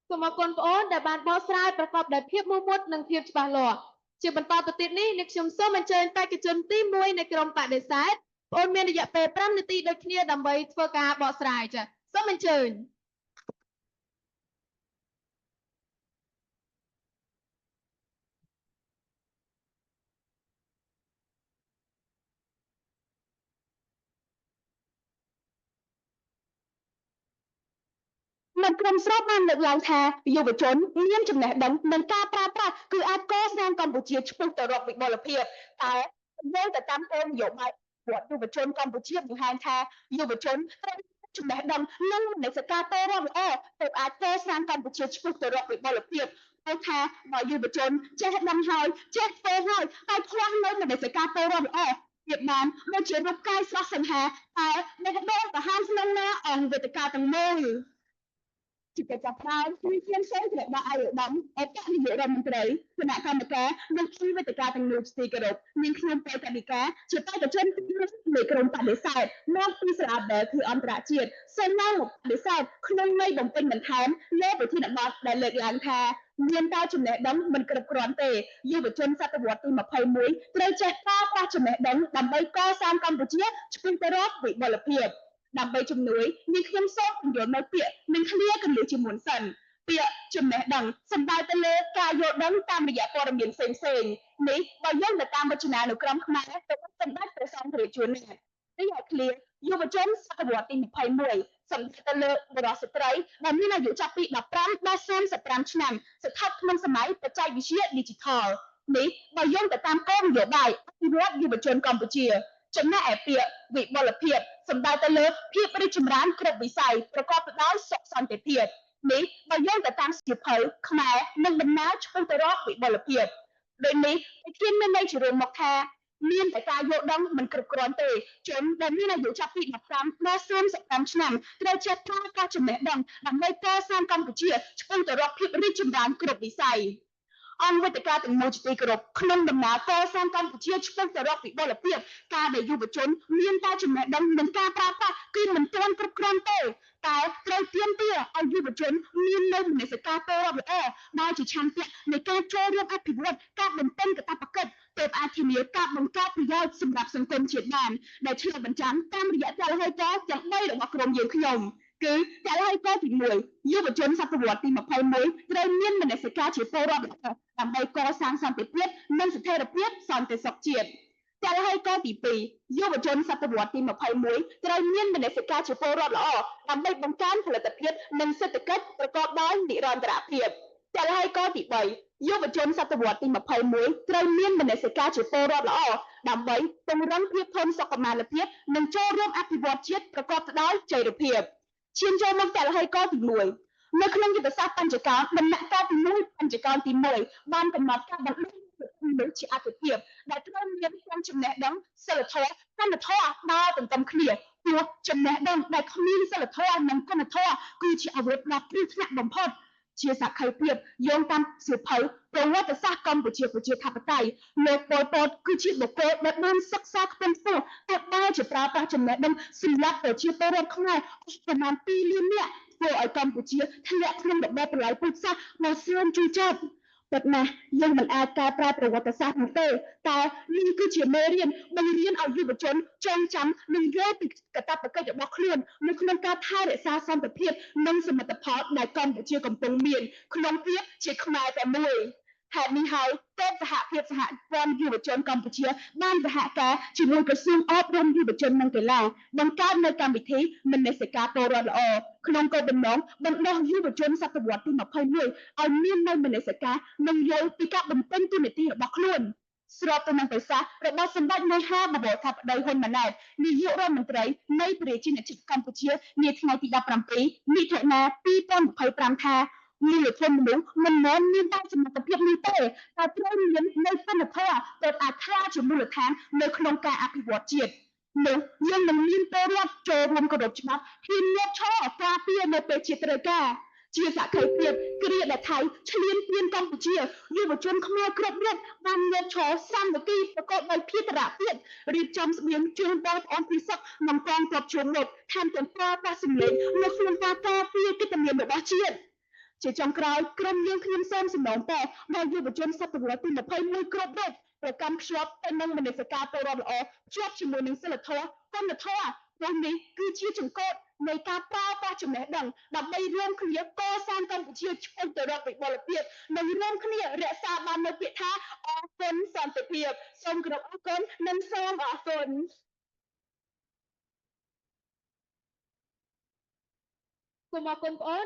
សូមអរគុណបងអូនដែលបានបកស្រាយប្រកបដោយភាពមោះមុតនិងភាពច្បាស់លាស់ជាបន្តទៅទៀតនេះអ្នកខ្ញុំសូមអញ្ជើញបេក្ខជនទី1នៃក្រុមបដិសេធបងអូនមានរយៈពេល5នាទីដូចគ្នាដើម្បីធ្វើការបកស្រាយចា៎សូមអញ្ជើញនៅក្រុមស្រុកបានលើកឡើងថាយុវជនមានចំណេះដឹងនិងការប្រើប្រាស់គឺអាចកសាងកម្ពុជាឆ្ពោះទៅរកវិបុលភាពតែយោងទៅតាមគោលនយោបាយរដ្ឋយុវជនកម្ពុជាបង្ហាញថាយុវជនត្រូវចំណេះដឹងនិងមនសិការតរំល្អទើបអាចកសាងកម្ពុជាឆ្ពោះទៅរកវិបុលភាពព្រោះថាបើយុវជនចេះដឹងហើយចេះធ្វើហើយហើយខ្វះនៅមនសិការតរំល្អភាពបានដូចជារូបកាយស្រស់សង្ហាតែបេះដូងប្រហានក្នុងណាអង្គវេទិកាទាំងមូលជាកិច្ចចាប់ផ្ដើមគឺជាសេរីរបស់អាយឧត្តមអគ្គនាយករដ្ឋមន្ត្រីគណៈកម្មការនិងជាវេទិកាទាំងនោះស្ទីគោរពមានខ្ញុំបេក្ខនិកាជាបេក្ខជនទី1នៃក្រុមបដិសេធមកពីស្រាបែលគឺអន្តរជាតិសូមនាំមកបដិសេធក្នុងន័យបំពេញបន្ថែមលើប្រធានបទដែលលើកឡើងថាមានតែចំណេះដឹងមិនគ្រប់គ្រាន់ទេយុវជនសតវត្សទី21ត្រូវចេះប្រើប្រាស់ចំណេះដឹងដើម្បីកសាងកម្ពុជាឆ្ពោះទៅរកវិបុលភាពដើម្បីជំនួយនាងខ្ញុំសូមពន្យល់នៅពាក្យនិងឃ្លាកន្លឹះជាមុនសិនពាក្យចំណេះដឹងសំដៅទៅលើការយល់ដឹងតាមរយៈព័ត៌មានផ្សេងៗនេះបើយើងទៅតាមវចនានុក្រមខ្មែរទៅសម្ដេចព្រះសង្ឃរាជជួននេះរីឯឃ្លាយុវជនសតវត្សទី21សំដៅទៅលើបុរសស្ត្រីដែលមានអាយុចាប់ពី15ដល់35ឆ្នាំស្ថិតក្នុងសម័យបច្ចេកវិទ្យា Digital នេះបើយោងទៅតាមគោលនយោបាយអភិវឌ្ឍយុវជនកម្ពុជាចំណែកឯពាក្យវិបុលភាពសំដៅទៅលើភាពរីកចម្រើនគ្រប់វិស័យប្រកបទៅដោយសុខសន្តិភាពនេះបើយោងទៅតាមសៀវភៅខ្មែរនឹងដំណើរឆ្ពោះទៅរកវិបុលភាពដូចនេះគេមានន័យជារួមមកថាមានតែការយល់ដឹងមិនគ្រប់គ្រាន់ទេជនដែលមានអាយុចាប់ពី15ដល់35ឆ្នាំត្រូវចេះប្រើប្រាស់ចំណេះដឹងដើម្បីកសាងកម្ពុជាឆ្ពោះទៅរកភាពរីកចម្រើនគ្រប់វិស័យអង្គវេទិកាទាំងមូលជាទីគោរពក្នុងដំណើរកសាងកម្ពុជាឆ្ពោះទៅរកវិបុលភាពការដែលយុវជនមានតែចំណេះដឹងនិងការប្រើប្រាស់គឺមិនទាន់គ្រប់គ្រាន់ទេតែត្រូវទាមទារឲ្យយុវជនមាននៅមនសិការតរល្អដែលជាឆន្ទៈនៃការចូលរួមអភិវឌ្ឍការបំពេញកាតព្វកិច្ចទើបអាចធានាការបង្កើតប្រយោជន៍សម្រាប់សង្គមជាតិបានដែលឆ្លុះបញ្ចាំងតាមរយៈចលនាការទាំង3របស់ក្រុមយើងខ្ញុំគឺចលនាការទី1យុវជនសតវត្សទី21ត្រូវមានមនសិការជាពលរដ្ឋដើម្បីកសាងសន្តិភាពនិងស្ថិរភាពសន្តិសុខជាតិចលនាការទី2យុវជនសតវត្សទី21ត្រូវមានមនសិការជាពលរដ្ឋល្អដើម្បីបង្កើនផលិតភាពនិងសេដ្ឋកិច្ចប្រកបដោយនិរន្តរភាពចលនាការទី3យុវជនសតវត្សទី21ត្រូវមានមនសិការជាពលរដ្ឋល្អដើម្បីពង្រឹងភាពធន់សុខុមាលភាពនិងចូលរួមអភិវឌ្ឍជាតិប្រកបដោយចីរភាពឈានចូលមកចលនាការទី1នៅក្នុងយុទ្ធសាស្ត្របញ្ចកោណដំណាក់កាលទី1បញ្ចកោណទី1បានកំណត់ការបណ្ដុះលើជាអតិភិបដែលត្រូវមានទាំងចំណេះដឹងសិលធម៌គុណធម៌ដើរទន្ទឹមគ្នាព្រោះចំណេះដឹងដែលគ្មានសិលធម៌និងគុណធម៌គឺជាអាវុធដ៏គ្រោះថ្នាក់បំផុតជាសក្ខីភាពយោងតាមសៀវភៅប្រវត្តិសាស្ត្រកម្ពុជាប្រជាធិបតេយ្យលោកប៉ុលពតគឺជាបុគ្គលដែលបានសិក្សាខ្ពង់ខ្ពស់តែបែរជាប្រើប្រាស់ចំណេះដឹងសម្រាប់ប្រជាពលរដ្ឋខ្មែរប្រមាណ2លាននាក់ធ្វើឲ្យកម្ពុជាធ្លាក់ក្នុងរបបប្រល័យពូជសាសន៍ដ៏ស្រឿនជូរចត់ពិតណាស់យើងមិនអាចកែប្រែប្រវត្តិសាស្ត្រនោះទេតែនេះគឺជាមេរៀនបង្រៀនឲ្យយុវជនចងចាំនិងយល់ពីកាតព្វកិច្ចរបស់ខ្លួននៅក្នុងការថែរក្សាសន្តិភាពនិងសមិទ្ធផលដែលកម្ពុជាកំពុងមានក្នុងភាពជាខ្មែរតែមួយហេតុនេះហើយទើបសហភាពសហព័ន្ធយុវជនកម្ពុជាបានសហការជាមួយក្រសួងអប់រំយុវជននិងកីឡាបង្កើតនូវកម្មវិធីមនសិការពលរដ្ឋល្អក្នុងគោលបំណងបណ្ដុះយុវជនសតវត្សទី21ឲ្យមាននូវមនសិការនិងយល់ពីការបំពេញតួនាទីរបស់ខ្លួនស្របទៅនឹងប្រសាសន៍របស់សម្ដេចមហាបវរធិបតីហ៊ុនម៉ាណែតនាយករដ្ឋមន្ត្រីនៃប្រជាជាតិកម្ពុជានាថ្ងៃទី17មិថុនា2025ថាមូលធនមនុស្សមិនមែនមានតែសមត្ថភាពនេះទេតែត្រូវមាននៅគុណធម៌ទើបអាចក្លាយជាមូលដ្ឋាននៅក្នុងការអភិវឌ្ឍជាតិនោះយើងនឹងមានពលរដ្ឋចូលរួមគោរពច្បាប់ហ៊ានមកឈរការពារនៅពេលជាត្រូវការជាសក្ខីភាពគ្រាដែលថៃឈ្លានពានកម្ពុជាយុវជនខ្មែរគ្រប់រូបបានមកឈរសាមគ្គីប្រកបដោយភាពរៈទៀតរៀបចំស្បៀងជូនបងប្អូនពិសកនិងកងទ័ពជើងមុខថែមទាំងប្រើប្រាស់សម្លេងនៅក្នុងការការពារកិត្តិនាមរបស់ជាតិ ជាចុងក្រោយក្រុមយើងខ្ញុំសូមសំណូមពរដល់យុវជនសតវត្សទី21គ្រប់រូបប្រកាន់ខ្ជាប់ទៅនឹងមនសិការពលរដ្ឋល្អជាប់ជាមួយនឹងសីលធម៌គុណធម៌ព្រោះនេះគឺជាចង្កូតនៃការប្រើប្រាស់ចំណេះដឹងដើម្បីរួមគ្នាកសាងកម្ពុជាឆ្ពោះទៅរកវិបុលភាពនិងរួមគ្នារក្សាបាននូវពាក្យថាអរគុណសន្តិភាពសូមគោរពអរគុណនិងសូមអរគុណសូមអរគុណបងប្អូន